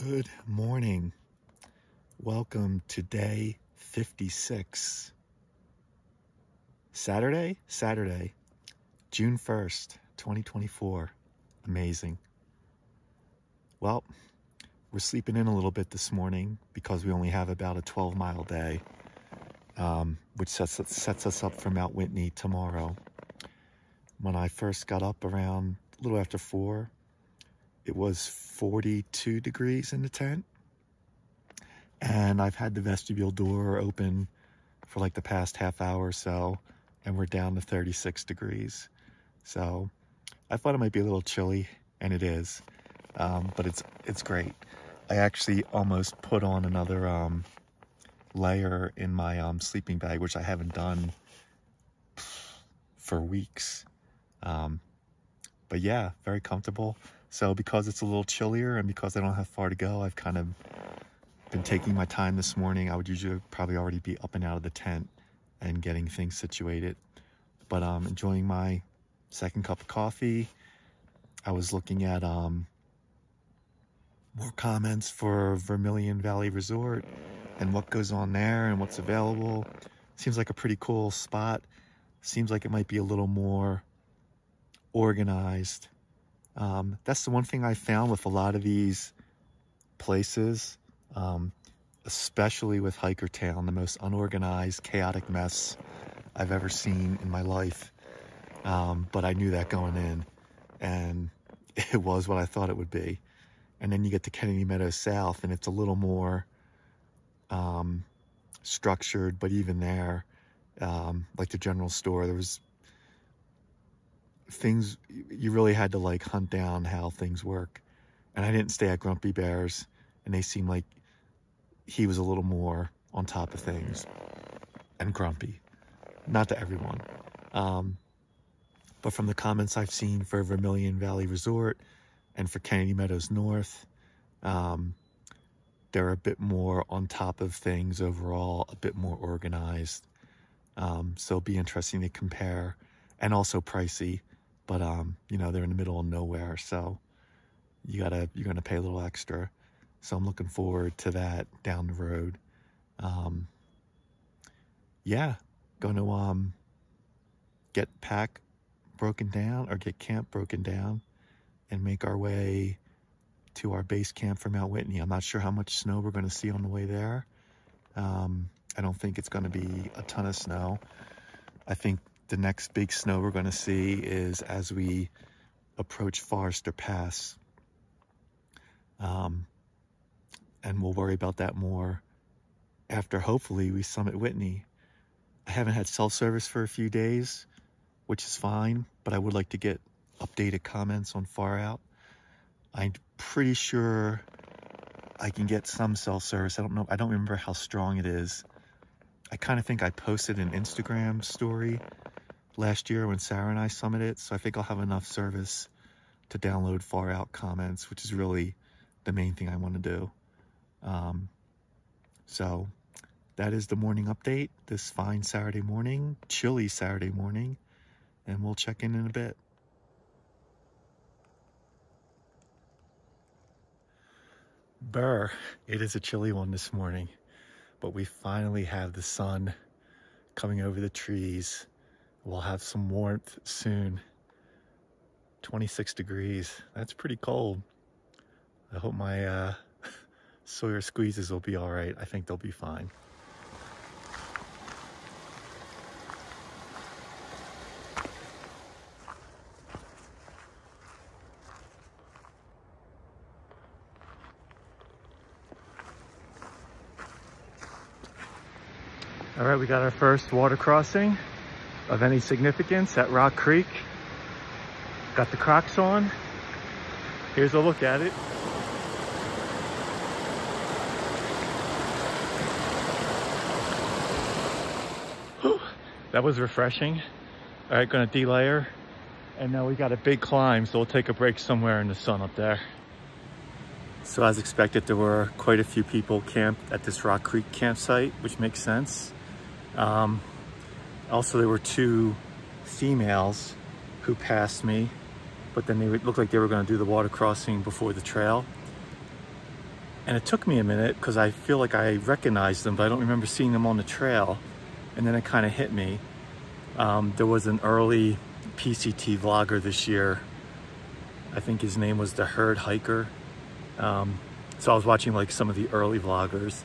Good morning. Welcome to day 56. Saturday, June 1st, 2024. Amazing. Well, we're sleeping in a little bit this morning because we only have about a 12-mile day, which sets us up for Mount Whitney tomorrow. When I first got up around a little after 4, it was 42 degrees in the tent, and I've had the vestibule door open for like the past half hour or so, and we're down to 36 degrees. So I thought it might be a little chilly, and it is, but it's great. I actually almost put on another layer in my sleeping bag, which I haven't done for weeks. But yeah, very comfortable. So because it's a little chillier and because I don't have far to go, I've kind of been taking my time this morning. I would usually probably already be up and out of the tent and getting things situated. But enjoying my second cup of coffee. I was looking at more comments for Vermilion Valley Resort and what goes on there and what's available. Seems like a pretty cool spot. Seems like it might be a little more organized. That's the one thing I found with a lot of these places, especially with Hiker Town, the most unorganized, chaotic mess I've ever seen in my life. But I knew that going in, and it was what I thought it would be. And then you get to Kennedy Meadows South, and it's a little more structured, but even there, like the general store, there was things you really had to like hunt down how things work. And I didn't stay at Grumpy Bear's, and they seemed like he was a little more on top of things and grumpy. Not to everyone, but from the comments I've seen for Vermilion Valley Resort and for Kennedy Meadows North, they're a bit more on top of things overall, a bit more organized. So it'll be interesting to compare, and also pricey. But, you know, they're in the middle of nowhere, so you're gonna pay a little extra. So I'm looking forward to that down the road. Yeah, gonna get camp broken down and make our way to our base camp for Mount Whitney. I'm not sure how much snow we're gonna see on the way there. I don't think it's gonna be a ton of snow. I think the next big snow we're going to see is as we approach Forester Pass. And we'll worry about that more after, hopefully, we summit Whitney. I haven't had cell service for a few days, which is fine, but I would like to get updated comments on Far Out. I'm pretty sure I can get some cell service. I don't remember how strong it is. I kind of think I posted an Instagram story last year when Sarah and I summited, so I think I'll have enough service to download Far Out comments, which is really the main thing I want to do. So that is the morning update this fine Saturday morning, chilly Saturday morning, and we'll check in a bit. Brr, it is a chilly one this morning, but we finally have the sun coming over the trees. We'll have some warmth soon. 26 degrees. That's pretty cold. I hope my Sawyer squeezes will be all right. I think they'll be fine. All right, we got our first water crossing of any significance at Rock Creek. Got the Crocs on. Here's a look at it. That was refreshing. All right, gonna delayer. And now we got a big climb, so we'll take a break somewhere in the sun up there. So as expected, there were quite a few people camped at this Rock Creek campsite, which makes sense. Also, there were two females who passed me, but then they looked like they were going to do the water crossing before the trail. And it took me a minute because I feel like I recognized them, but I don't remember seeing them on the trail. And then it kind of hit me. There was an early PCT vlogger this year. I think his name was the Herd Hiker. So I was watching like some of the early vloggers,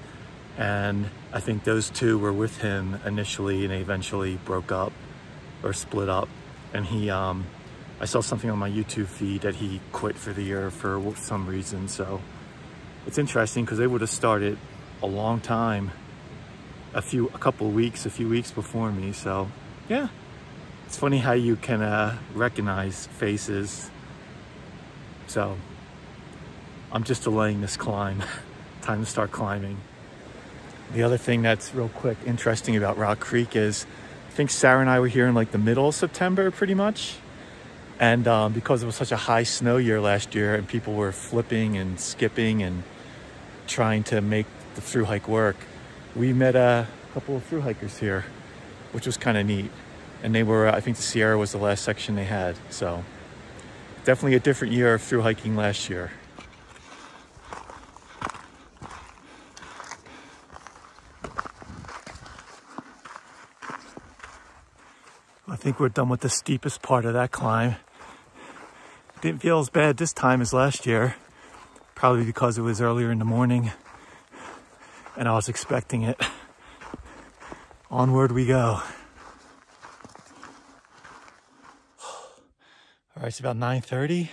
and I think those two were with him initially, and they eventually broke up or split up. And he, I saw something on my YouTube feed that he quit for the year for some reason. So it's interesting because they would have started a long time, a few weeks before me. So yeah, it's funny how you can recognize faces. So I'm just delaying this climb. Time to start climbing. The other thing that's real quick interesting about Rock Creek is I think Sarah and I were here in like the middle of September pretty much. And because it was such a high snow year last year and people were flipping and skipping and trying to make the Thru-Hike work, we met a couple of Thru-Hikers here, which was kind of neat. And they were, I think the Sierra was the last section they had. So definitely a different year of Thru-Hiking last year. I think we're done with the steepest part of that climb. Didn't feel as bad this time as last year, probably because it was earlier in the morning and I was expecting it. Onward we go. All right, it's about 9:30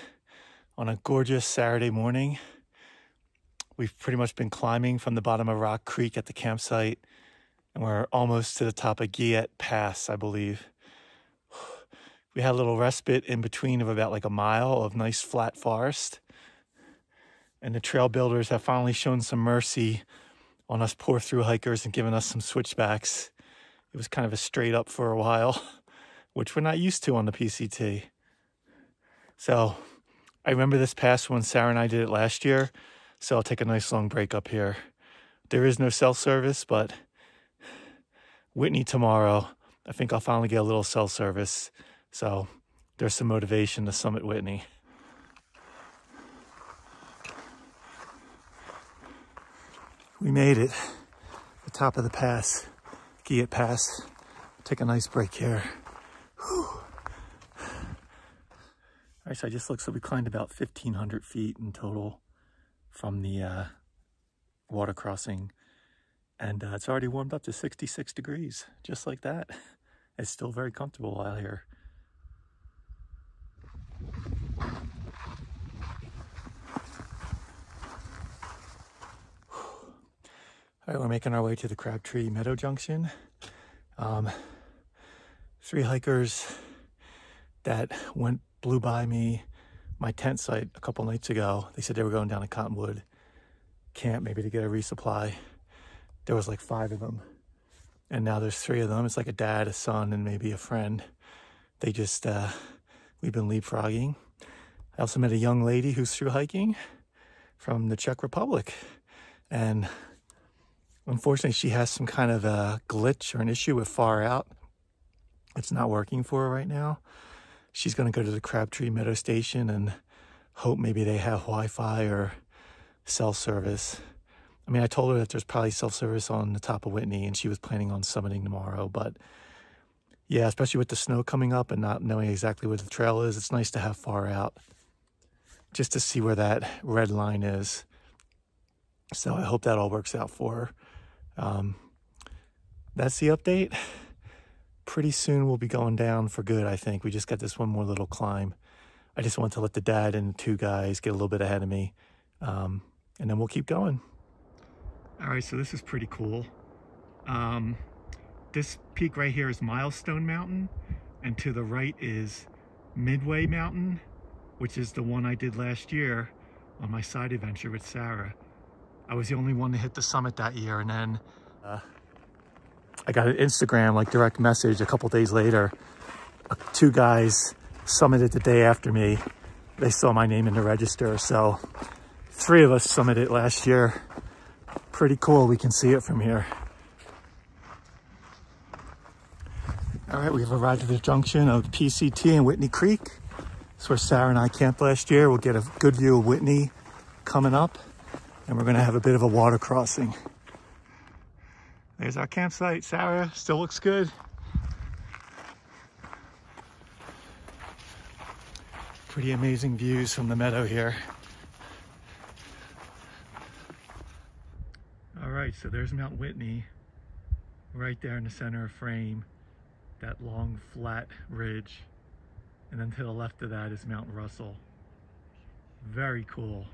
on a gorgeous Saturday morning. We've pretty much been climbing from the bottom of Rock Creek at the campsite, and we're almost to the top of Guillet Pass, I believe. We had a little respite in between of about like a mile of nice flat forest. And the trail builders have finally shown some mercy on us poor Thru-Hikers and given us some switchbacks. It was kind of a straight up for a while, which we're not used to on the PCT. So I remember this pass when Sarah and I did it last year. So I'll take a nice long break up here. There is no cell service, but Whitney tomorrow, I think I'll finally get a little cell service. So there's some motivation to summit Whitney. We made it, the top of the pass, Guillet Pass. Take a nice break here. Whew. All right, so I just looked, so we climbed about 1,500 feet in total from the water crossing. And it's already warmed up to 66 degrees, just like that. It's still very comfortable out here. All right, we're making our way to the Crabtree Meadow Junction. 3 hikers that blew by me, my tent site a couple nights ago. They said they were going down to Cottonwood Camp maybe to get a resupply. There was like 5 of them. And now there's 3 of them. It's like a dad, a son, and maybe a friend. They just, we've been leapfrogging. I also met a young lady who's Thru-Hiking from the Czech Republic. And unfortunately, she has some kind of a glitch or an issue with Far Out. It's not working for her right now. She's going to go to the Crabtree Meadow Station and hope maybe they have Wi-Fi or cell service. I mean, I told her that there's probably cell service on the top of Whitney, and she was planning on summiting tomorrow. But yeah, especially with the snow coming up and not knowing exactly where the trail is, it's nice to have Far Out just to see where that red line is. So I hope that all works out for her. That's the update. Pretty soon we'll be going down for good, I think. We just got this one more little climb. I just want to let the dad and the 2 guys get a little bit ahead of me. And then we'll keep going. All right, so this is pretty cool. This peak right here is Milestone Mountain, and to the right is Midway Mountain, which is the one I did last year on my side adventure with Sarah. I was the only one to hit the summit that year, and then I got an Instagram like direct message a couple days later. 2 guys summited the day after me. They saw my name in the register, so 3 of us summited last year. Pretty cool, we can see it from here. All right, we've arrived at the junction of PCT and Whitney Creek. That's where Sarah and I camped last year. We'll get a good view of Whitney coming up. and we're gonna have a bit of a water crossing. There's our campsite. Sarah, still looks good. Pretty amazing views from the meadow here. All right, so there's Mount Whitney right there in the center of frame, that long flat ridge. And then to the left of that is Mount Russell. Very cool.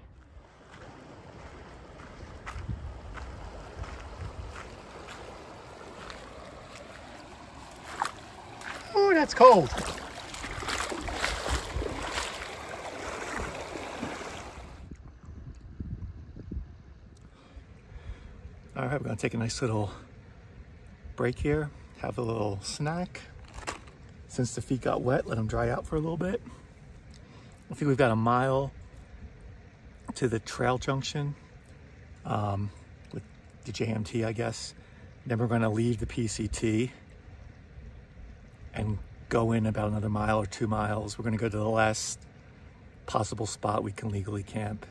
Oh, that's cold. All right, we're gonna take a nice little break here, have a little snack. Since the feet got wet, let them dry out for a little bit. I think we've got a mile to the trail junction with the JMT, I guess. Then we're gonna leave the PCT and go in about another mile or 2 miles. We're gonna go to the last possible spot we can legally camp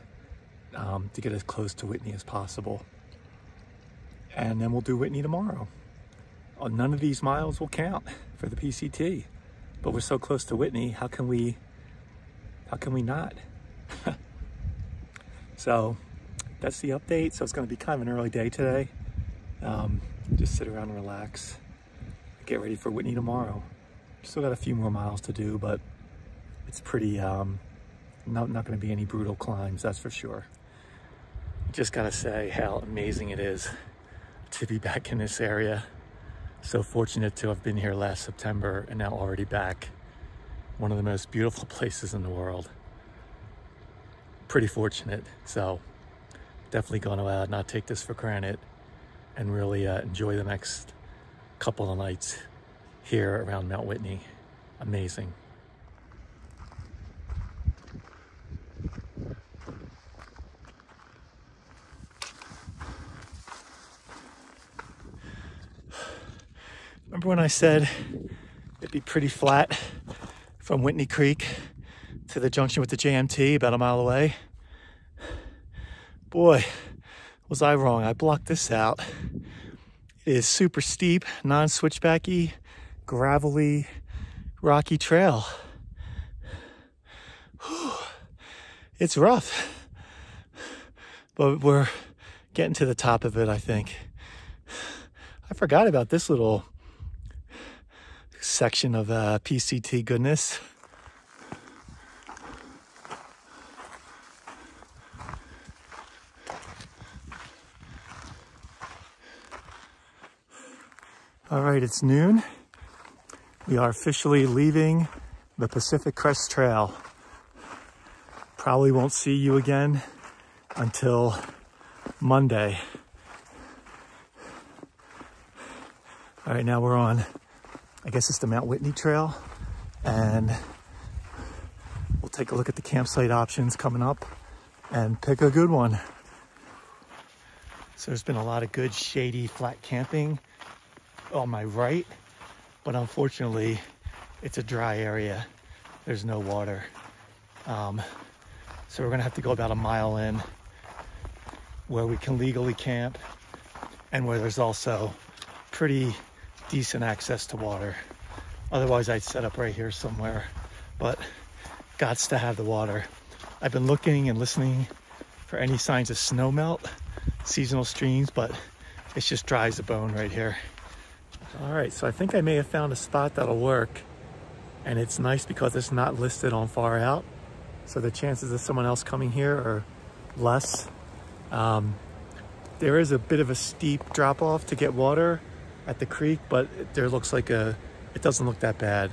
to get as close to Whitney as possible. And then we'll do Whitney tomorrow. None of these miles will count for the PCT, but we're so close to Whitney, how can we not? So that's the update. So it's gonna be kind of an early day today. Just sit around and relax, get ready for Whitney tomorrow. Still got a few more miles to do, but it's pretty, not gonna be any brutal climbs, that's for sure. Just gotta say how amazing it is to be back in this area. So fortunate to have been here last September and now already back. One of the most beautiful places in the world. Pretty fortunate. So definitely gonna not take this for granted and really enjoy the next couple of nights here around Mount Whitney. Amazing. Remember when I said it'd be pretty flat from Whitney Creek to the junction with the JMT about a mile away? Boy, was I wrong. I blocked this out. It is super steep, non-switchbacky, gravelly, rocky trail. Whew. It's rough, but we're getting to the top of it, I think. I forgot about this little section of PCT goodness. All right, it's noon. We are officially leaving the Pacific Crest Trail. Probably won't see you again until Monday. All right, now we're on, I guess it's the Mount Whitney Trail, and we'll take a look at the campsite options coming up and pick a good one. So there's been a lot of good shady flat camping on my right, but unfortunately it's a dry area. There's no water. So we're gonna have to go about a mile in where we can legally camp and where there's also pretty decent access to water. Otherwise I'd set up right here somewhere, but gots to have the water. I've been looking and listening for any signs of snow melt, seasonal streams, but it's just dry as a bone right here. All right, so I think I may have found a spot that'll work, and it's nice because it's not listed on Far Out, so the chances of someone else coming here are less. There is a bit of a steep drop off to get water at the creek, but there looks like it doesn't look that bad.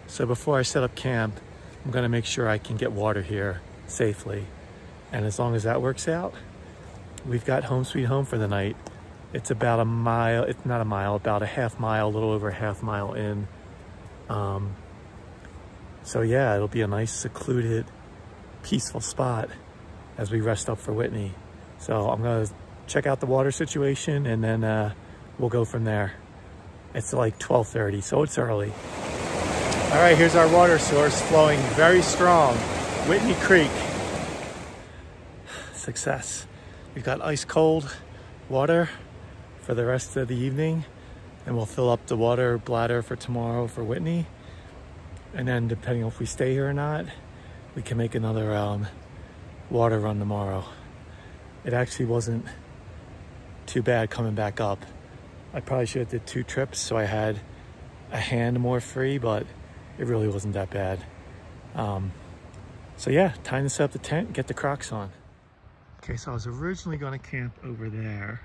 So before I set up camp, I'm gonna make sure I can get water here safely. And as long as that works out, we've got home sweet home for the night. It's about a mile, it's not a mile, about a half mile, a little over a half mile in. So yeah, it'll be a nice secluded, peaceful spot as we rest up for Whitney. So I'm gonna check out the water situation and then we'll go from there. It's like 12:30, so it's early. All right, here's our water source flowing very strong. Whitney Creek. Success. We got ice cold water for the rest of the evening, and we'll fill up the water bladder for tomorrow for Whitney. And then depending on if we stay here or not, we can make another water run tomorrow. It actually wasn't too bad coming back up. I probably should have did 2 trips so I had a hand more free, but it really wasn't that bad. So yeah, time to set up the tent, get the Crocs on. Okay, so I was originally gonna camp over there.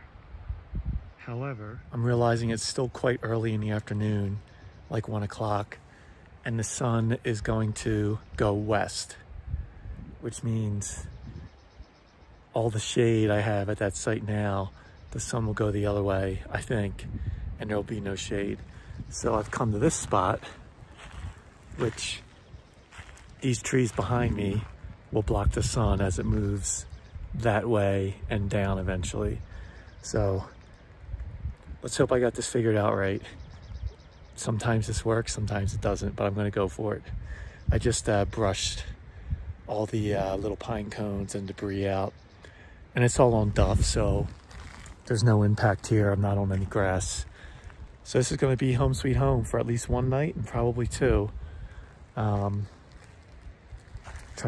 However, I'm realizing it's still quite early in the afternoon, like 1 o'clock, and the sun is going to go west, which means all the shade I have at that site now, the sun will go the other way, I think, and there'll be no shade. So I've come to this spot, which these trees behind me will block the sun as it moves that way and down eventually. So let's hope I got this figured out right. Sometimes this works, sometimes it doesn't, but I'm gonna go for it. I just brushed all the little pine cones and debris out, and it's all on duff, so there's no impact here. I'm not on any grass. So this is gonna be home sweet home for at least 1 night and probably 2. Trying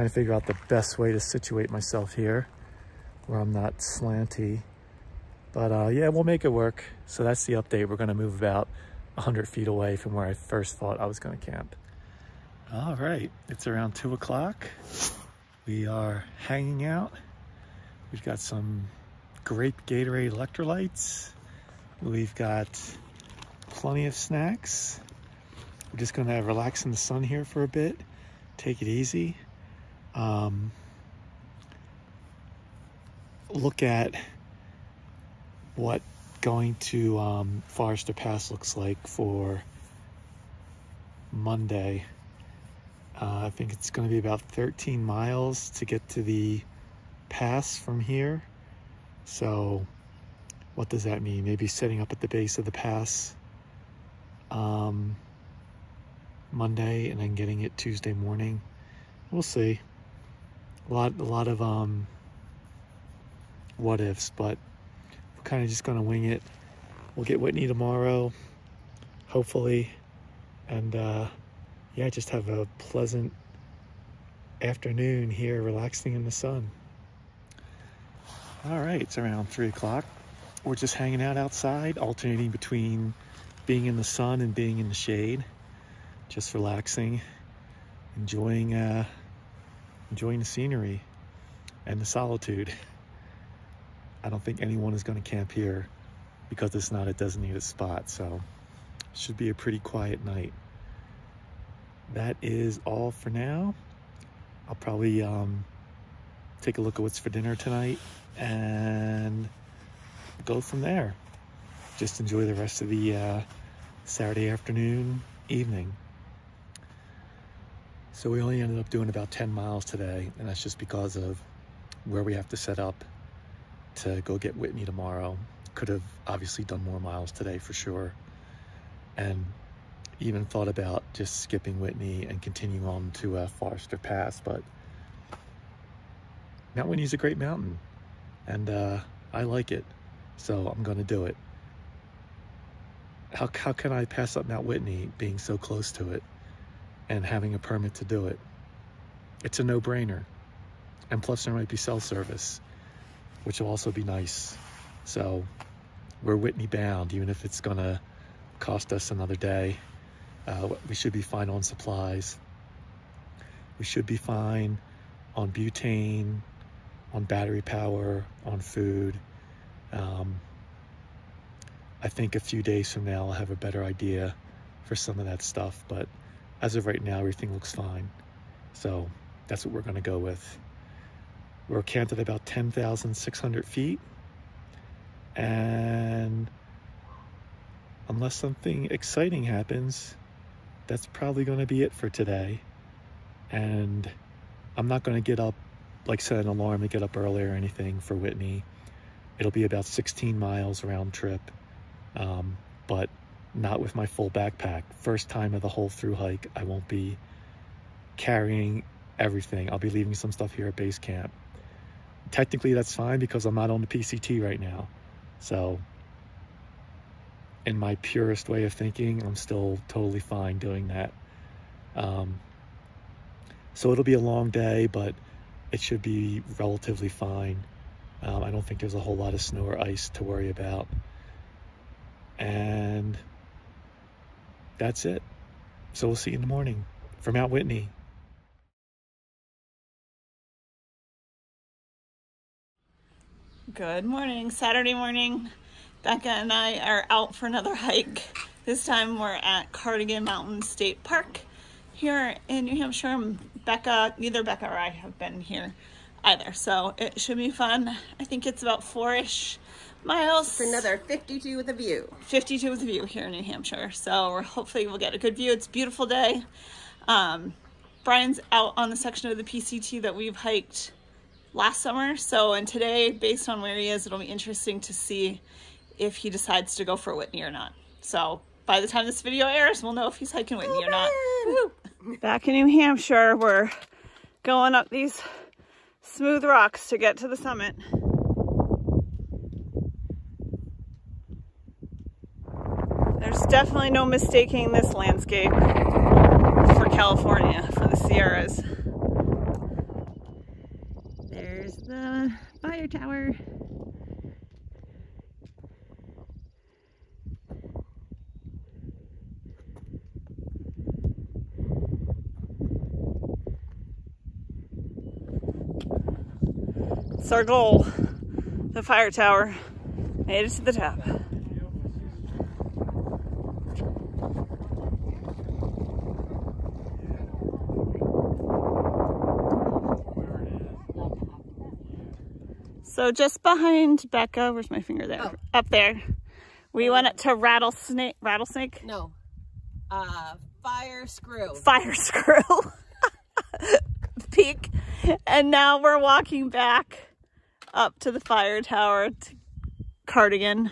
to figure out the best way to situate myself here where I'm not slanty. But yeah, we'll make it work. So that's the update. We're gonna move about 100 feet away from where I first thought I was gonna camp. All right, it's around 2 o'clock. We are hanging out. We've got some grape Gatorade electrolytes. We've got plenty of snacks. We're just gonna relax in the sun here for a bit, take it easy. Look at what going to Forester Pass looks like for Monday. I think it's going to be about 13 miles to get to the pass from here. So what does that mean? Maybe setting up at the base of the pass Monday and then getting it Tuesday morning. We'll see. A lot of what ifs, but we're kind of just gonna wing it. We'll get Whitney tomorrow, hopefully, and yeah, just have a pleasant afternoon here, relaxing in the sun. All right, it's around 3 o'clock. We're just hanging out outside, alternating between being in the sun and being in the shade, just relaxing, enjoying the scenery and the solitude. I don't think anyone is going to camp here because it's not a designated spot, so it should be a pretty quiet night. That is all for now. I'll probably take a look at what's for dinner tonight and go from there. Just enjoy the rest of the Saturday afternoon, evening. So we only ended up doing about 10 miles today, and that's just because of where we have to set up to go get Whitney tomorrow. Could have obviously done more miles today for sure, and even thought about just skipping Whitney and continuing on to Forester Pass, but Mount Whitney's a great mountain, and I like it, so I'm gonna do it. How can I pass up Mount Whitney being so close to it and having a permit to do it? It's a no-brainer, and plus there might be cell service, which will also be nice. So we're Whitney bound, even if it's gonna cost us another day. We should be fine on supplies. We should be fine on butane, on battery power, on food. I think a few days from now I'll have a better idea for some of that stuff, but as of right now, everything looks fine. So that's what we're gonna go with. We're camped at about 10,600 feet, and unless something exciting happens, that's probably gonna be it for today. And I'm not gonna get up, like set an alarm to get up early or anything for Whitney. It'll be about 16 miles round trip, but not with my full backpack. First time of the whole Thru-Hike, I won't be carrying everything. I'll be leaving some stuff here at Basecamp, technically that's fine because I'm not on the PCT right now. So in my purest way of thinking, I'm still totally fine doing that. So it'll be a long day, but it should be relatively fine. I don't think there's a whole lot of snow or ice to worry about. And that's it. So we'll see you in the morning from Mount Whitney. Good morning. Saturday morning. Becca and I are out for another hike. This time we're at Cardigan Mountain State Park here in New Hampshire. Neither Becca or I have been here either, so it should be fun. I think it's about 4-ish miles. For another 52 with a view. 52 with a view here in New Hampshire. So hopefully we'll get a good view. It's a beautiful day. Brian's out on the section of the PCT that we've hiked last summer. And today, based on where he is, it'll be interesting to see if he decides to go for Whitney or not. So by the time this video airs, we'll know if he's hiking Whitney or not. Woo. Back in New Hampshire, we're going up these smooth rocks to get to the summit. There's definitely no mistaking this landscape for California, for the Sierras. There's the fire tower. It's our goal, the fire tower. Made it to the top. So just behind Becca, where's my finger there? Oh. Up there. We went up to rattlesnake? No. Fire Screw. Fire Screw. Peak. And now we're walking back up to the fire tower to Cardigan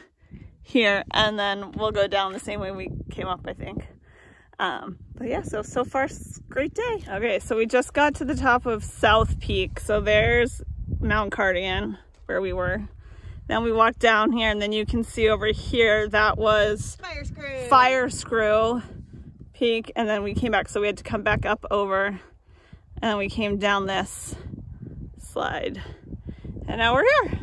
here, and then we'll go down the same way we came up, I think. But yeah, so far, great day. Okay, so we just got to the top of South Peak. So there's Mount Cardigan, where we were. Then we walked down here, and then you can see over here, that was Fire Screw Peak, and then we came back, so we had to come back up over, and then we came down this slide, and now we're here.